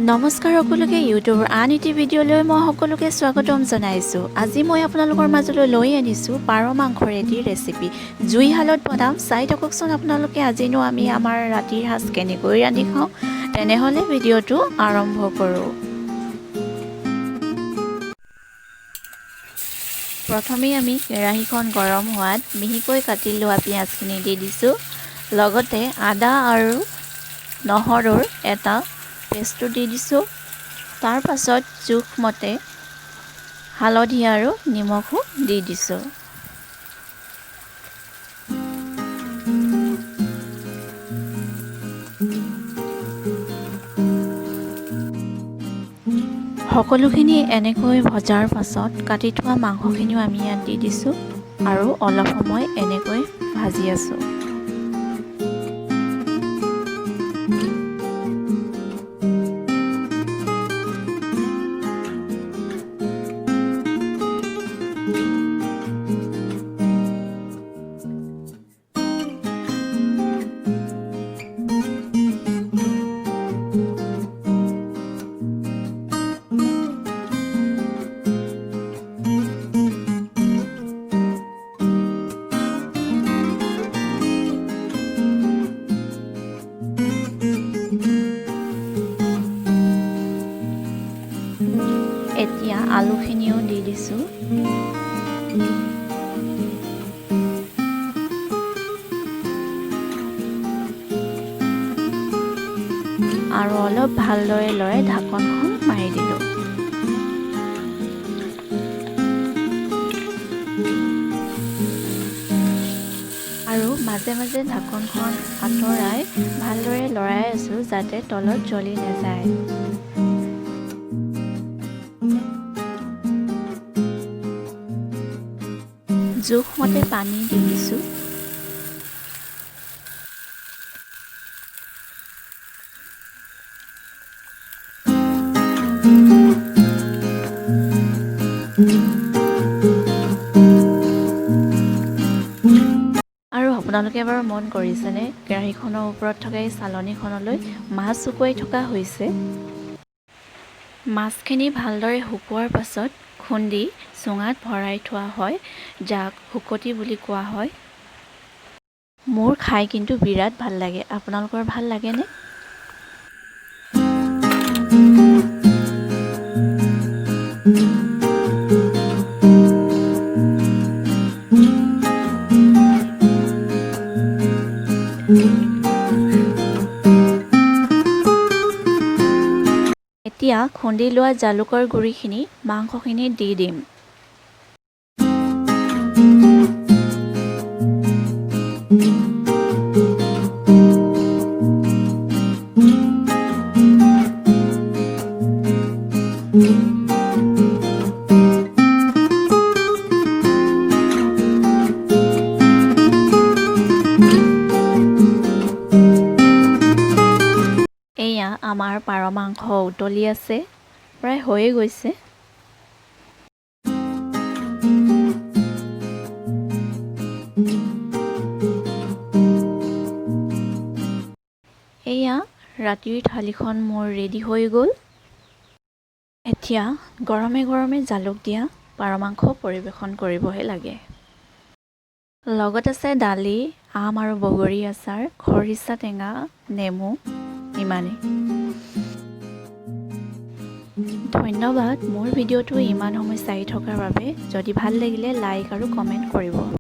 নমস্কাৰ সকলোকে ইউটিউবৰ আন এটি ভিডিঅ'লৈ মই সকলোকে স্বাগতম জনাইছোঁ। আজি মই আপোনালোকৰ মাজলৈ লৈ আনিছোঁ পাৰ মাংসৰ এটি ৰেচিপি। জুইশালত বনাম, চাই থাককচোন আপোনালোকে। আজিনো আমি আমাৰ ৰাতিৰ সাজ কেনেকৈ ৰান্ধি খাওঁ, তেনেহ'লে ভিডিঅ'টো আৰম্ভ কৰোঁ। প্ৰথমেই আমি কেৰাহীখন গৰম হোৱাত মিহিকৈ কাটি লোৱা পিঁয়াজখিনি দি দিছোঁ। লগতে আদা আৰু নহৰুৰ এটা পেষ্টটো দি দিছোঁ। তাৰ পাছত জোখমতে হালধি আৰু নিমখো দি দিছোঁ। সকলোখিনি এনেকৈ ভজাৰ পাছত কাটি থোৱা মাংসখিনিও আমি ইয়াত দি দিছোঁ আৰু অলপ সময় এনেকৈ ভাজি আছোঁ। এতিয়া আলুখিনিও দি দিছোঁ। আৰু অলপ ভালদৰে লৰাই ঢাকনখন মাৰি দিলোঁ। আৰু মাজে মাজে ঢাকনখন আঁতৰাই ভালদৰে লৰাই আছোঁ যাতে তলত জ্বলি নাযায়। জোখমতে পানী দি দিছোঁ। আৰু আপোনালোকে এবাৰ মন কৰিছেনে, কেৰাহীখনৰ ওপৰত থকা এই চালনীখনলৈ মাছ শুকুৱাই থকা হৈছে। মাছখিনি ভালদৰে শুকোৱাৰ পাছত খুন্দি চুঙাত ভৰাই থোৱা হয়, যাক শুকতি বুলি কোৱা হয়। মোৰ খাই কিন্তু বিৰাট ভাল লাগে। আপোনালোকৰ ভাল লাগেনে? এতিয়া খুন্দি লোৱা জালুকৰ গুড়িখিনি মাংসখিনিত দি দিম। এয়া আমাৰ পাৰ মাংস উতলি আছে, প্ৰায় হৈয়ে গৈছে। এয়া ৰাতিৰ থালিখন মোৰ ৰেডি হৈ গ'ল। এতিয়া গৰমে গৰমে জালুক দিয়া পাৰ মাংস পৰিৱেশন কৰিবহে লাগে। লগত আছে দালি, আম আৰু বগৰী আচাৰ, খৰিচা টেঙা, নেমু, ইমানেই। ধন্যবাদ মোৰ ভিডিঅ'টো ইমান সময় চাই থকাৰ বাবে। যদি ভাল লাগিলে লাইক আৰু কমেণ্ট কৰিব।